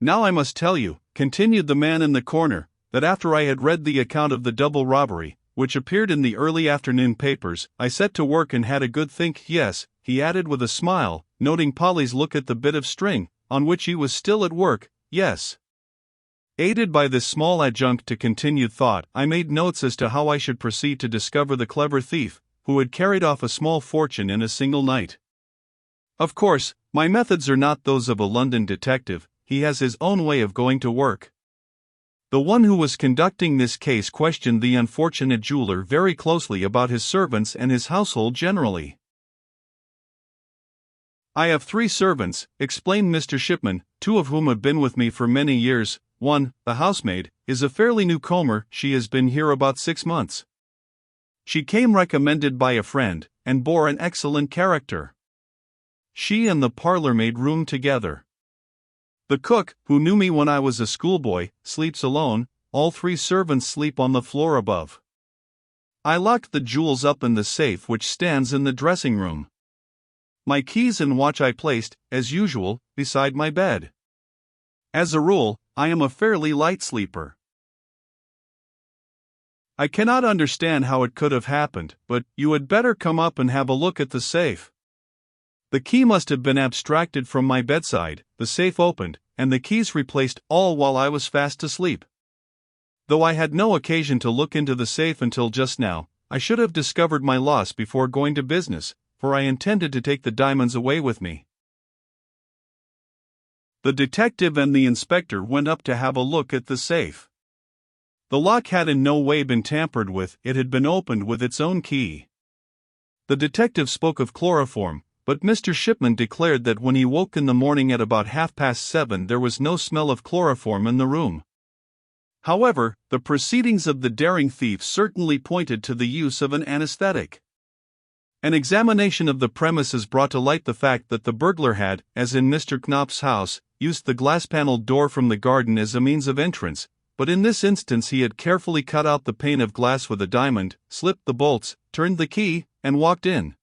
Now I must tell you, continued the man in the corner, that after I had read the account of the double robbery, which appeared in the early afternoon papers, I set to work and had a good think. Yes, he added with a smile, noting Polly's look at the bit of string, on which he was still at work, yes. Aided by this small adjunct to continued thought, I made notes as to how I should proceed to discover the clever thief, who had carried off a small fortune in a single night. Of course, my methods are not those of a London detective. He has his own way of going to work. The one who was conducting this case questioned the unfortunate jeweler very closely about his servants and his household generally. I have 3 servants, explained Mr. Shipman, 2 of whom have been with me for many years. One, the housemaid, is a fairly newcomer. She has been here about 6 months. She came recommended by a friend, and bore an excellent character. She and the parlour-maid room together. The cook, who knew me when I was a schoolboy, sleeps alone. All 3 servants sleep on the floor above. I locked the jewels up in the safe which stands in the dressing-room. My keys and watch I placed, as usual, beside my bed. As a rule, I am a fairly light sleeper. I cannot understand how it could have happened, but you had better come up and have a look at the safe. The key must have been abstracted from my bedside, the safe opened, and the keys replaced, all while I was fast asleep. Though I had no occasion to look into the safe until just now, I should have discovered my loss before going to business, for I intended to take the diamonds away with me. The detective and the inspector went up to have a look at the safe. The lock had in no way been tampered with, it had been opened with its own key. The detective spoke of chloroform, but Mr. Shipman declared that when he woke in the morning at about 7:30 there was no smell of chloroform in the room. However, the proceedings of the daring thief certainly pointed to the use of an anesthetic. An examination of the premises brought to light the fact that the burglar had, as in Mr. Knopf's house, used the glass-paneled door from the garden as a means of entrance, but in this instance he had carefully cut out the pane of glass with a diamond, slipped the bolts, turned the key, and walked in.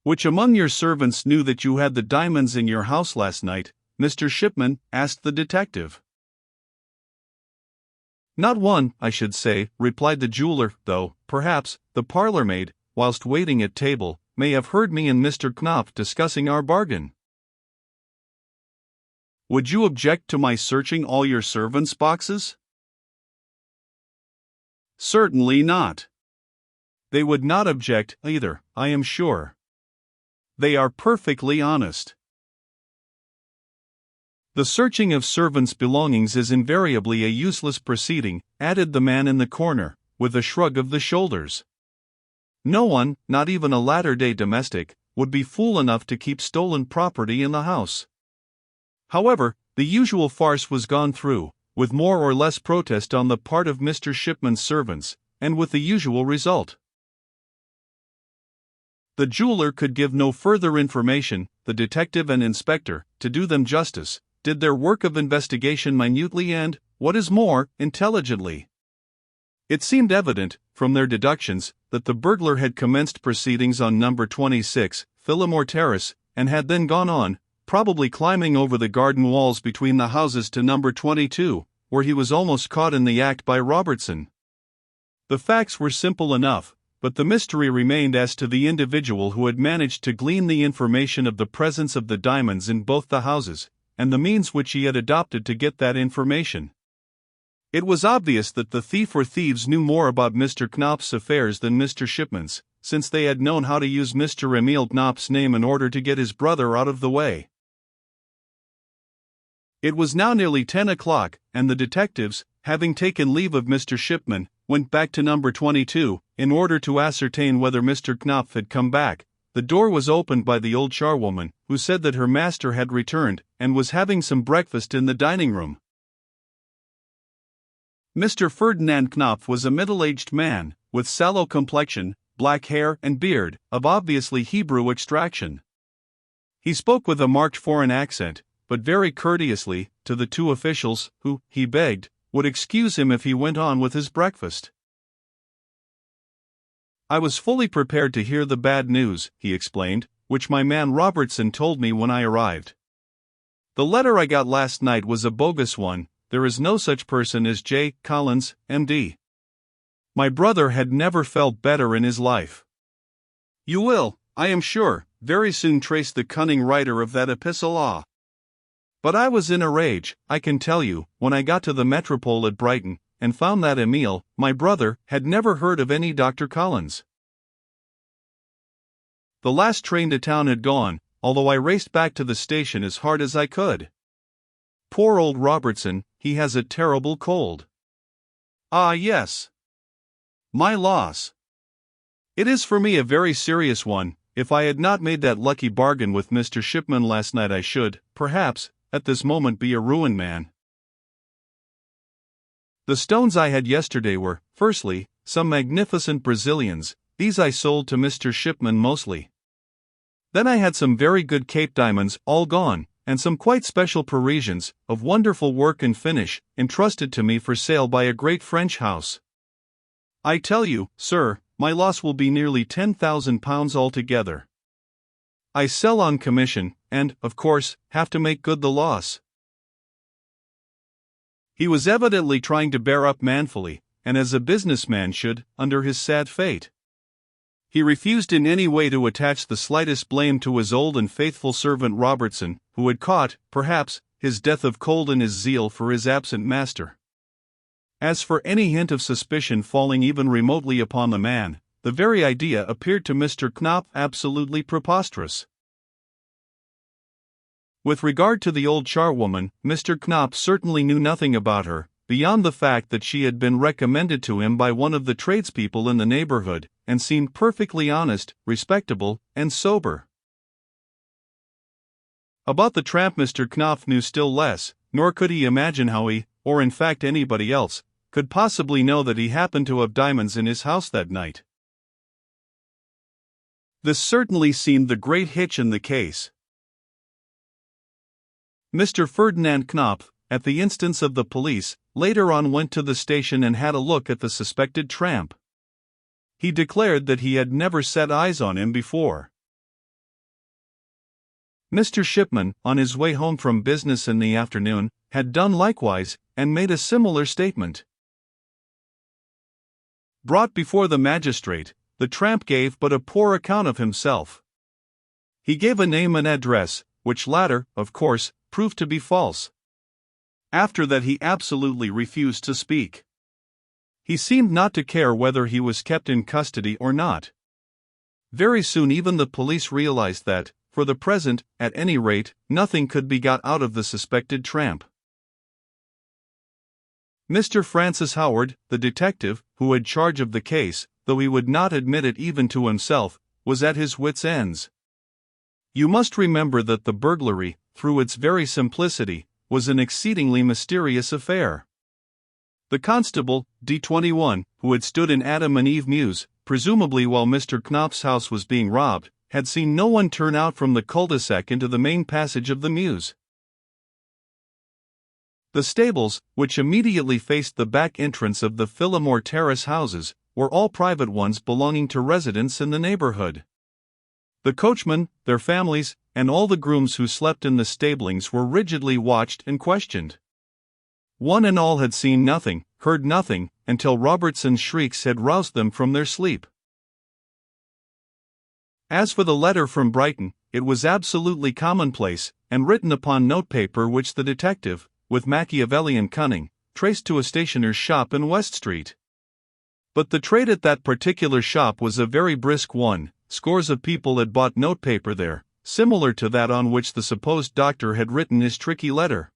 Which among your servants knew that you had the diamonds in your house last night, Mr. Shipman? Asked the detective. Not one, I should say, replied the jeweler, though, perhaps, the parlour-maid, whilst waiting at table, may have heard me and Mr. Knopf discussing our bargain. Would you object to my searching all your servants' boxes? Certainly not. They would not object, either, I am sure. They are perfectly honest. The searching of servants' belongings is invariably a useless proceeding, added the man in the corner, with a shrug of the shoulders. No one, not even a latter-day domestic, would be fool enough to keep stolen property in the house. However, the usual farce was gone through, with more or less protest on the part of Mr. Shipman's servants, and with the usual result. The jeweler could give no further information. The detective and inspector, to do them justice, did their work of investigation minutely and, what is more, intelligently. It seemed evident, from their deductions, that the burglar had commenced proceedings on number 26, Phillimore Terrace, and had then gone on, probably climbing over the garden walls between the houses to number 22, where he was almost caught in the act by Robertson. The facts were simple enough, but the mystery remained as to the individual who had managed to glean the information of the presence of the diamonds in both the houses, and the means which he had adopted to get that information. It was obvious that the thief or thieves knew more about Mr. Knopf's affairs than Mr. Shipman's, since they had known how to use Mr. Emil Knopf's name in order to get his brother out of the way. It was now nearly 10 o'clock, and the detectives, having taken leave of Mr. Shipman, went back to number 22, in order to ascertain whether Mr. Knopf had come back. The door was opened by the old charwoman, who said that her master had returned, and was having some breakfast in the dining room. Mr. Ferdinand Knopf was a middle-aged man, with sallow complexion, black hair and beard, of obviously Hebrew extraction. He spoke with a marked foreign accent, but very courteously, to the 2 officials, who, he begged, would excuse him if he went on with his breakfast. I was fully prepared to hear the bad news, he explained, which my man Robertson told me when I arrived. The letter I got last night was a bogus one. There is no such person as J. Collins, M.D. My brother had never felt better in his life. You will, I am sure, very soon trace the cunning writer of that epistle. But I was in a rage, I can tell you, when I got to the Metropole at Brighton, and found that Emile, my brother, had never heard of any Dr. Collins. The last train to town had gone, although I raced back to the station as hard as I could. Poor old Robertson, he has a terrible cold. Ah, yes. My loss. It is for me a very serious one. If I had not made that lucky bargain with Mr. Shipman last night, I should, perhaps, at this moment be a ruined man. The stones I had yesterday were, firstly, some magnificent Brazilians. These I sold to Mr. Shipman mostly. Then I had some very good Cape diamonds, all gone, and some quite special Parisians, of wonderful work and finish, entrusted to me for sale by a great French house. I tell you, sir, my loss will be nearly £10,000 altogether. I sell on commission, and, of course, have to make good the loss. He was evidently trying to bear up manfully, and as a businessman should, under his sad fate. He refused in any way to attach the slightest blame to his old and faithful servant Robertson, who had caught, perhaps, his death of cold in his zeal for his absent master. As for any hint of suspicion falling even remotely upon the man, the very idea appeared to Mr. Knopf absolutely preposterous. With regard to the old charwoman, Mr. Knopf certainly knew nothing about her, beyond the fact that she had been recommended to him by one of the tradespeople in the neighborhood, and seemed perfectly honest, respectable, and sober. About the tramp Mr. Knopf knew still less, nor could he imagine how he, or in fact anybody else, could possibly know that he happened to have diamonds in his house that night. This certainly seemed the great hitch in the case. Mr. Ferdinand Knopf, at the instance of the police, later on went to the station and had a look at the suspected tramp. He declared that he had never set eyes on him before. Mr. Shipman, on his way home from business in the afternoon, had done likewise, and made a similar statement. Brought before the magistrate, the tramp gave but a poor account of himself. He gave a name and address, which latter, of course, proved to be false. After that he absolutely refused to speak. He seemed not to care whether he was kept in custody or not. Very soon even the police realized that, for the present, at any rate, nothing could be got out of the suspected tramp. Mr. Francis Howard, the detective, who had charge of the case, though he would not admit it even to himself, was at his wits' ends. You must remember that the burglary, through its very simplicity, was an exceedingly mysterious affair. The constable, D21, who had stood in Adam and Eve Mews, presumably while Mr. Knopf's house was being robbed, had seen no one turn out from the cul-de-sac into the main passage of the Mews. The stables, which immediately faced the back entrance of the Phillimore Terrace houses, were all private ones belonging to residents in the neighborhood. The coachmen, their families, and all the grooms who slept in the stablings were rigidly watched and questioned. One and all had seen nothing, heard nothing, until Robertson's shrieks had roused them from their sleep. As for the letter from Brighton, it was absolutely commonplace, and written upon notepaper which the detective, with Machiavellian cunning, traced to a stationer's shop in West Street. But the trade at that particular shop was a very brisk one. Scores of people had bought notepaper there, similar to that on which the supposed doctor had written his tricky letter.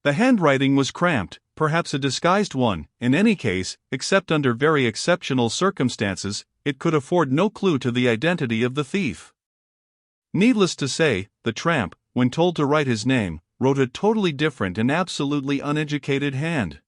The handwriting was cramped, perhaps a disguised one. In any case, except under very exceptional circumstances, it could afford no clue to the identity of the thief. Needless to say, the tramp, when told to write his name, wrote a totally different and absolutely uneducated hand.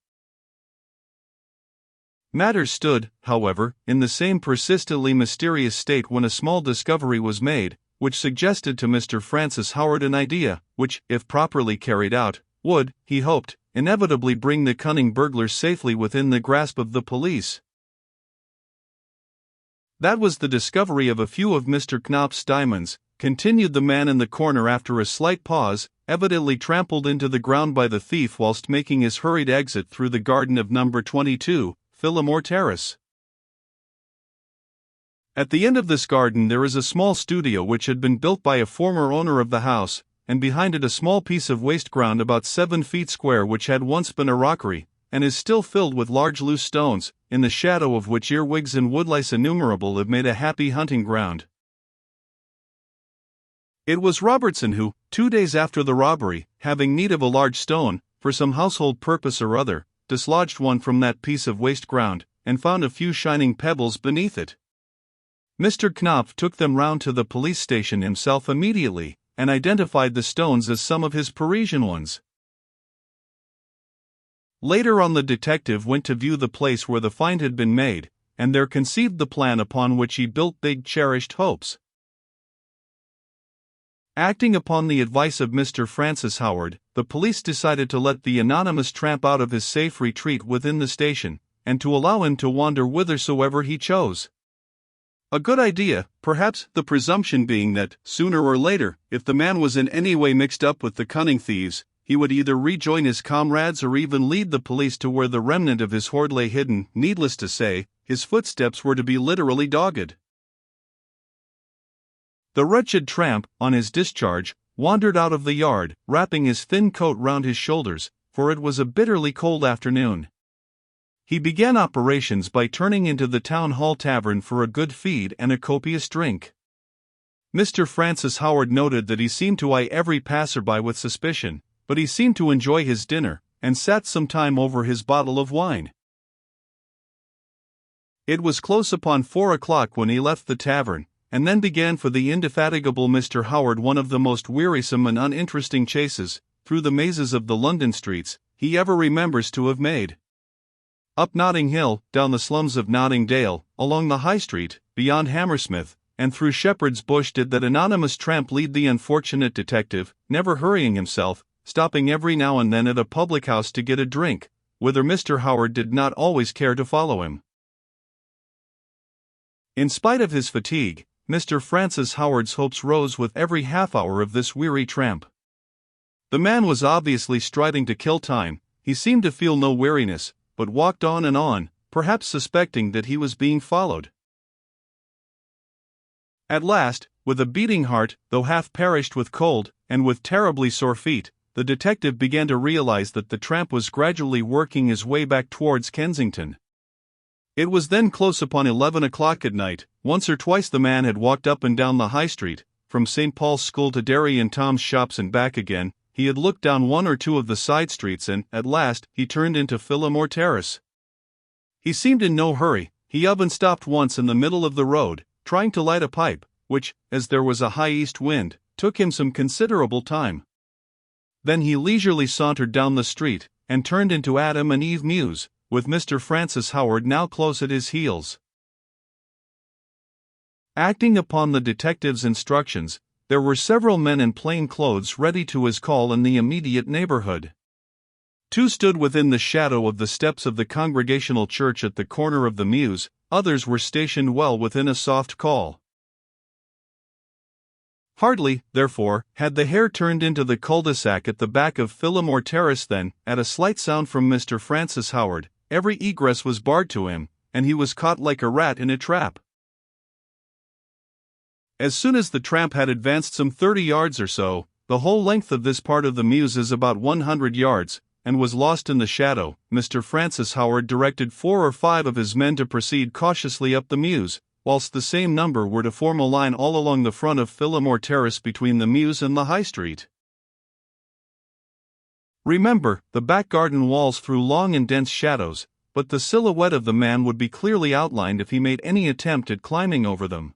Matters stood, however, in the same persistently mysterious state when a small discovery was made, which suggested to Mr. Francis Howard an idea, which, if properly carried out, would, he hoped, inevitably bring the cunning burglars safely within the grasp of the police. That was the discovery of a few of Mr. Knopf's diamonds, continued the man in the corner after a slight pause, evidently trampled into the ground by the thief whilst making his hurried exit through the garden of number 22, Phillimore Terrace. At the end of this garden there is a small studio which had been built by a former owner of the house, and behind it a small piece of waste ground about 7 feet square which had once been a rockery, and is still filled with large loose stones, in the shadow of which earwigs and woodlice innumerable have made a happy hunting ground. It was Robertson who, 2 days after the robbery, having need of a large stone, for some household purpose or other, dislodged one from that piece of waste ground, and found a few shining pebbles beneath it. Mr. Knopf took them round to the police station himself immediately, and identified the stones as some of his Parisian ones. Later on the detective went to view the place where the find had been made, and there conceived the plan upon which he built big cherished hopes. Acting upon the advice of Mr. Francis Howard, the police decided to let the anonymous tramp out of his safe retreat within the station, and to allow him to wander whithersoever he chose. A good idea, perhaps, the presumption being that, sooner or later, if the man was in any way mixed up with the cunning thieves, he would either rejoin his comrades or even lead the police to where the remnant of his hoard lay hidden. Needless to say, his footsteps were to be literally dogged. The wretched tramp, on his discharge, wandered out of the yard, wrapping his thin coat round his shoulders, for it was a bitterly cold afternoon. He began operations by turning into the town hall tavern for a good feed and a copious drink. Mr. Francis Howard noted that he seemed to eye every passerby with suspicion, but he seemed to enjoy his dinner, and sat some time over his bottle of wine. It was close upon 4 o'clock when he left the tavern, and then began for the indefatigable Mr. Howard one of the most wearisome and uninteresting chases, through the mazes of the London streets, he ever remembers to have made. Up Notting Hill, down the slums of Notting Dale, along the High Street, beyond Hammersmith, and through Shepherd's Bush did that anonymous tramp lead the unfortunate detective, never hurrying himself, stopping every now and then at a public house to get a drink, whither Mr. Howard did not always care to follow him. In spite of his fatigue, Mr. Francis Howard's hopes rose with every half-hour of this weary tramp. The man was obviously striding to kill time. He seemed to feel no weariness, but walked on, perhaps suspecting that he was being followed. At last, with a beating heart, though half perished with cold, and with terribly sore feet, the detective began to realize that the tramp was gradually working his way back towards Kensington. It was then close upon 11 o'clock at night. Once or twice the man had walked up and down the High Street, from St. Paul's School to Derry and Tom's shops and back again. He had looked down one or two of the side streets and, at last, he turned into Phillimore Terrace. He seemed in no hurry. He even stopped once in the middle of the road, trying to light a pipe, which, as there was a high east wind, took him some considerable time. Then he leisurely sauntered down the street, and turned into Adam and Eve Mews, with Mr. Francis Howard now close at his heels. Acting upon the detective's instructions, there were several men in plain clothes ready to his call in the immediate neighborhood. 2 stood within the shadow of the steps of the Congregational Church at the corner of the Mews, others were stationed well within a soft call. Hardly, therefore, had the hare turned into the cul-de-sac at the back of Phillimore Terrace than, at a slight sound from Mr. Francis Howard, every egress was barred to him, and he was caught like a rat in a trap. As soon as the tramp had advanced some 30 yards or so, the whole length of this part of the Mews is about 100 yards, and was lost in the shadow, Mr. Francis Howard directed 4 or 5 of his men to proceed cautiously up the Mews, whilst the same number were to form a line all along the front of Phillimore Terrace between the Mews and the High Street. Remember, the back garden walls threw long and dense shadows, but the silhouette of the man would be clearly outlined if he made any attempt at climbing over them.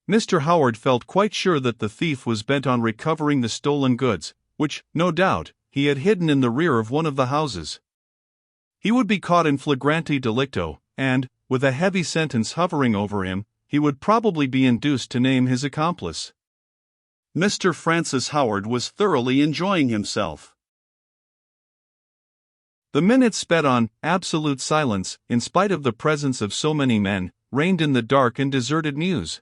Mr. Howard felt quite sure that the thief was bent on recovering the stolen goods, which, no doubt, he had hidden in the rear of one of the houses. He would be caught in flagrante delicto, and, with a heavy sentence hovering over him, he would probably be induced to name his accomplice. Mr. Francis Howard was thoroughly enjoying himself. The minutes sped on. Absolute silence, in spite of the presence of so many men, reigned in the dark and deserted Mews.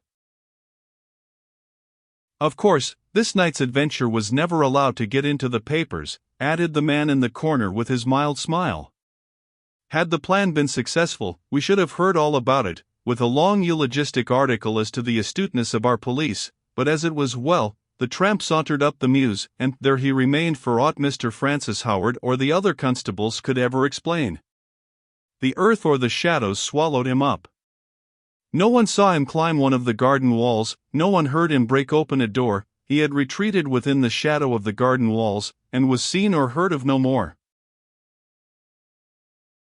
Of course, this night's adventure was never allowed to get into the papers, added the man in the corner with his mild smile. Had the plan been successful, we should have heard all about it, with a long eulogistic article as to the astuteness of our police, but as it was, well, the tramp sauntered up the mews, and there he remained for aught Mr. Francis Howard or the other constables could ever explain. The earth or the shadows swallowed him up. No one saw him climb one of the garden walls, no one heard him break open a door. He had retreated within the shadow of the garden walls, and was seen or heard of no more.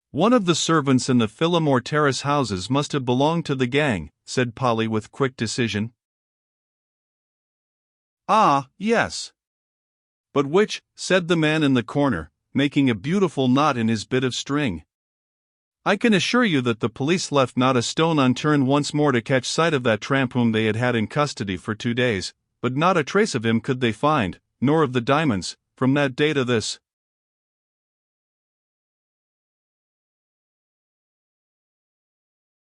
"One of the servants in the Phillimore Terrace houses must have belonged to the gang," said Polly with quick decision. "Ah, yes." "But which?" said the man in the corner, making a beautiful knot in his bit of string. "I can assure you that the police left not a stone unturned once more to catch sight of that tramp whom they had had in custody for 2 days, but not a trace of him could they find, nor of the diamonds, from that day to this."